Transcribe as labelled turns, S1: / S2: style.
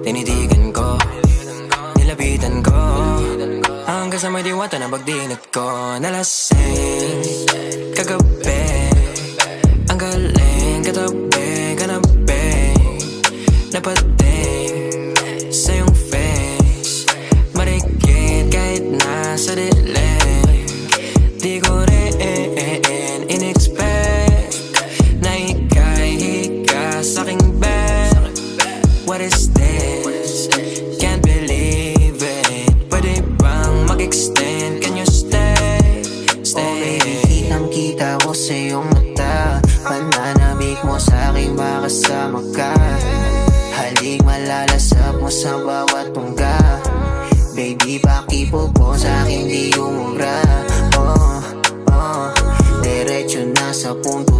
S1: tinitigan ko, nilapitan ko, hanggang sa may diwata na pagdinat ko. Nalasing kagabi, ang galing katabi, kanabi, napating sa iyong face, marikit kahit nasa dilim. Di ko rin in-expect na ika'y hika sa'king bed. What is this? Can't believe it. Pwede bang mag-extend? Can you stay? Stay.
S2: Oh baby, kitang-kita ko sa iyong mata, pananabik mo sa'king makasama ka. Halik malalasap mo sa bawat tungga. Baby, pakipo po sa'kin di umubra. Diretso na sa punto